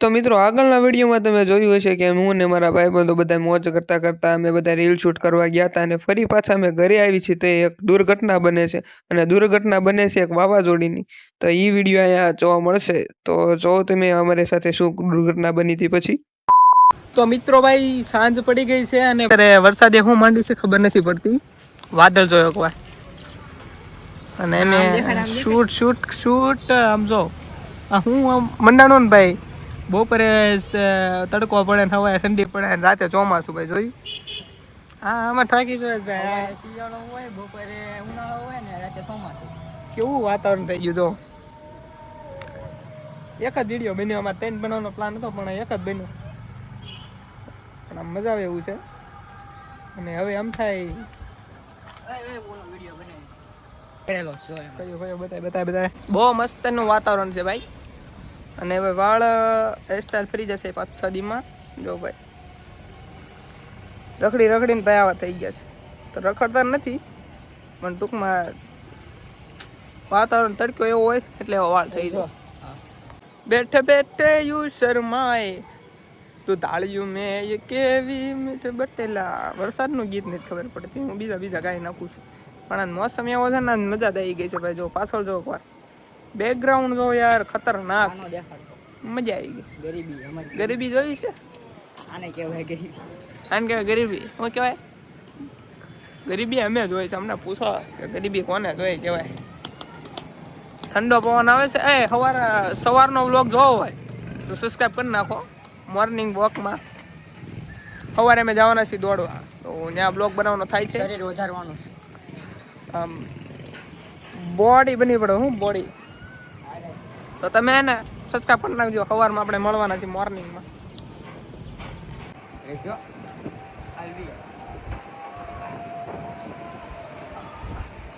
તો મિત્રો આગળના વિડીયોમાં તમે જોયું હશે કે હું અને મારા ભાઈબંધો બધા મોજ કરતા કરતા અમે બધા રીલ શૂટ કરવા ગયા હતા અને ફરી પાછા અમે ઘરે આવી છીએ તો એક દુર્ઘટના બને છે અને દુર્ઘટના બને છે એક વાવાઝોડીની। તો એ વિડીયો અહીંયા જોવા મળશે તો જો તમે અમારી સાથે શું દુર્ઘટના બની હતી પછી। તો મિત્રો ભાઈ સાંજ પડી ગઈ છે અને વરસાદે હું માંડી છે ખબર નથી પડતી, વાદળ જોયો એકવાર અને અમે શૂટ શૂટ શૂટ આમ જો હું આમ મંડાણો ને ભાઈ બપોરે તડકો પડે ને હવારે ઠંડી પડે ને રાતે ચોમાસું ભાઈ જોયું। હા આમાં થાકી જાય ભાઈ, શિયાળો હોય બપોરે ઉનાળો હોય ને રાતે ચોમાસું, કેવું વાતાવરણ થઈ ગયું। તો એક જ વિડીયો બન્યો, અમારે 3 બનાવવાનો પ્લાન હતો પણ એક જ બન્યો પણ આમ મજા આવે એવું છે। અને હવે આમ થાય બતાય બહુ મસ્ત નું વાતાવરણ છે ભાઈ। અને હવે વાળ હેરસ્ટાઈલ ફરી જશે 5-6 દીમાં। જો ભાઈ રખડીને ભાઈ આવા થઈ ગયા છે, તો રખડતા નથી પણ ટૂંકમાં વાતાવરણ તડકો એવો હોય એટલે એવા વાળ થઈ જાય। બેઠે બેઠે યુ શર્માએ તું તાળિયું મેં એ કેવી મીઠ બટેલા, વરસાદનું ગીત નથી ખબર પડતી, હું બીજા ગાઈ નાખું છું પણ આ મોસમ એવો છે ને મજા થઈ ગઈ છે ભાઈ। જો પાછળ જો એકવાર બેકગ્રાઉન્ડ જો યાર ખતરનાક, મજા આવી ગઈ। ગરીબી જોઈ છે, આને કહેવાય ગરીબી, આને કહેવાય ગરીબી। શું કહેવાય? ગરીબી અમે જોઈ છે, અમને પૂછો કે ગરીબી કોને જોઈ કહેવાય। ઠંડો પવન આવે છે, સવારનો વ્લોગ જોવો હોય તો સબસ્ક્રાઈબ કરી નાખો। મોર્નિંગ વોકમાં સવારે અમે જવાના છીએ દોડવા, તો ત્યાં બ્લોગ બનાવવાનો થાય છે, શરીર વધારવાનું છે, આમ બોડી બની પડે હું બોડી, તો તમે એને સબસ્ક્રાઈબ કરી નાખજો। સવારમાં આપણે મળવાના છીએ મોર્નિંગમાં।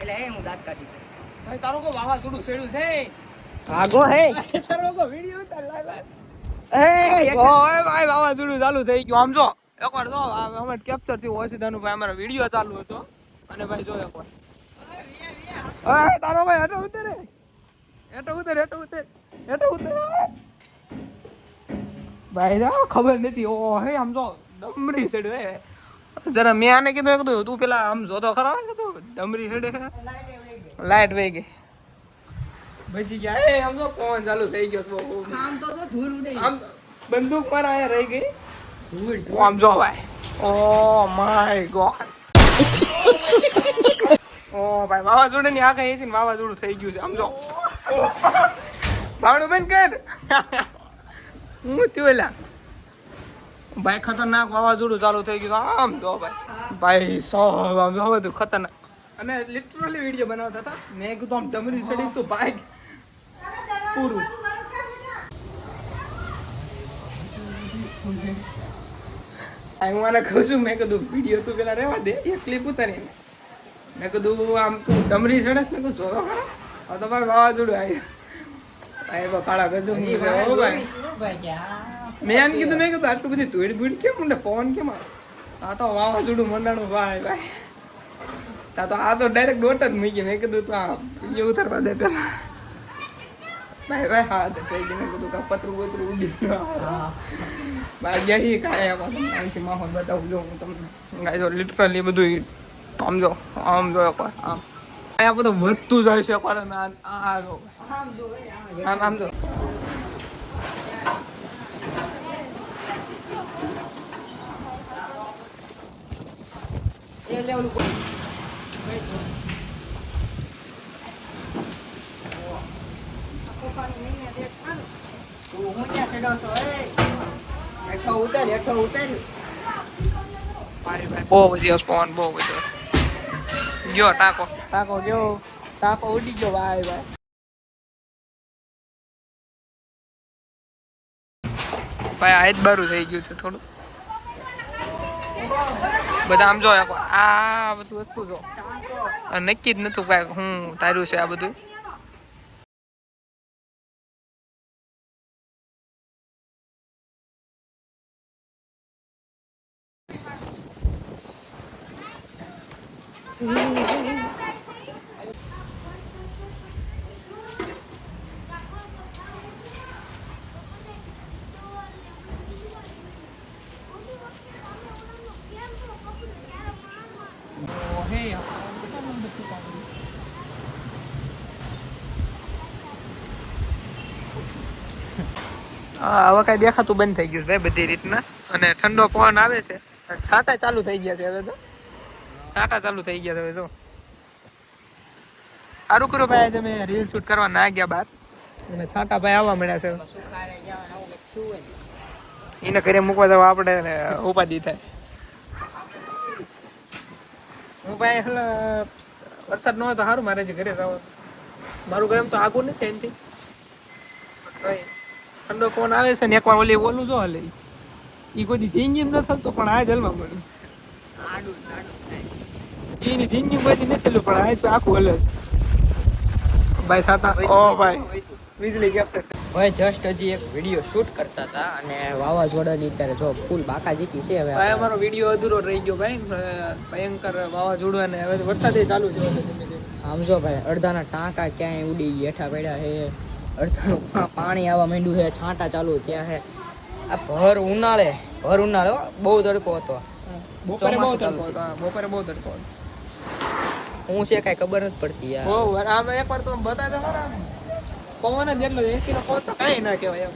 એટલે હું દાંત કાઢી ભાઈ, તારો કો વાવાઝોડું છેડ્યું છે, ભાગો હે તારો કો વિડિયો ઉતાર લાવ ઓય ભાઈ વાવાઝોડું ચાલુ થઈ ગયું। આમ જો એકવાર જો અમે કેપ્ચર થયું ઓસીદાનું ભાઈ, અમારો વિડિયો ચાલુ હતો અને ભાઈ જો એકવાર ઓય તારો ભાઈ હેઠો ઉતર ભાઈ જા ખબર નથી ઓ હે આમ જો ડમરી છેડે હે જરા મેં આને કીધું તું પેલા આમ જોતો ખરા કીધું ડમરી છેડે લાઈટ વહી ગઈ બચી ગયા એ આમ જો પવન ચાલુ થઈ ગયો આમ તો જો ધૂળ ઉડે આમ બંદૂક પર આયા રહી ગઈ ધૂળ આમ જો ભાઈ ઓ માય ગોડ ઓ ભાઈ વાવાઝોડું ની આંખે એથી વાવાઝોડું થઈ ગયું છે આમ જો બાવડું બંધ કર હું થયું એલા ભાઈ ખતરનાક વાવાઝોડું ચાલુ થઈ ગયું આમ જો ભાઈ સૌ આમ જો બધું ખતરનાક અને લિટરલી વિડીયો બનાવતા હતા મેં કીધું આમ ડમરી ચડી તું ભાઈ પૂરું હું આને કહું છું મેં કીધું વિડીયો તું પેલા રહેવા દે એક ક્લિપ ઉતારીને મેં કીધું આમ તું ડમરી ચડે મેં કીધું જોતો ખરા હવે તો ભાઈ વાવાઝોડું આવ્યું કાળા ગજુ મેં એમ કીધું આટલું બધી ધૂળ ભૂળ કેમ ઊંડે પવન કેમ આ તો વાવાઝોડું મંડાણું ભાઈ તા તો આ તો ડાયરેક્ટ દોટ જ મૂકી મેં કીધું તો આ વિડીયો ઉતારવા દે પેલા ભાઈ હા થઈ ગયું મેં કીધું કે પતરું ઉડી ભાઈ ગયા કાંઈ માહોલ બતાવું જો હું તમને જો લિટરલી બધું આમ જો એકવાર આમ આ બધું વધતું જાય છે એકવાર આ જો આમ જો એ લેવલ ઉપર બહુ વધી સ્પોન બહુ વધી ગયો ટાકો ગયો ટાકો ઉડી ગયો ભાઈ આજ બારું થઈ ગયું છે થોડું બધા આમ જો આ બધું વસ્તુ જો નક્કી જ નતું કાંઈ હું તાર્યું છે આ બધું હા હવે કાંઈ દેખાતું બંધ થઈ ગયું ભાઈ બધી રીતના. અને ઠંડો પવન આવે છે. છાંટા ચાલુ થઈ ગયા છે હવે તો. છાંટા ચાલુ થઈ ગયા છે હવે જો. સારું કર્યું ભાઈ તમે રીલ શૂટ કરવા ના ગયા બહાર. અને છાંટા ભાઈ આવવા મળ્યા છે. એને ઘરે મૂકવા જવા આપણે ઉપાધિ થાય. હું ભાઈ એટલે વરસાદ ન હોય તો સારું મારે જે ઘરે જવા. મારું ઘર એમ તો આગું નથી એનાથી. ઠંડો પવન આવે છે ને એકવાર ઓલું જો હલે ઈ કોઈ જિંદગી ન થતો પણ આ જલવા મળ્યું એની જિંદગી બધી નથી થયેલું પણ આ તો આખું હલે ભાઈ સાતા ઓ ભાઈ વીજળી કેપ્ચર ભાઈ જસ્ટ હજી એક વિડીયો શૂટ કરતા હતા અને વાવાઝોડાની અત્યારે જો ફૂલ બાકાજીકી છે હવે ભાઈ અમારો વિડીયો અધૂરો રહી ગયો ભાઈ ભયંકર વાવાઝોડું અને હવે વરસાદ ચાલુ છે આમ જો ભાઈ અડધાના ટાંકા ક્યાંય ઉડી હેઠા પડ્યા છે અડધાનું પાણી આવવા માંડ્યું છે છાંટા ચાલુ થયા છે આ ભર ઉનાળે બહુ તડકો હતો બપોરે બહુ તડકો હતો બપોરે બહુ તડકો હતો હું છે કાંઈ ખબર નથી પડતી યાર બહુ આમ એકવાર તો બતાવે તો ખરા પવન જ એટલો 80 નો પવન તો કાંઈ ના કહેવાય એમ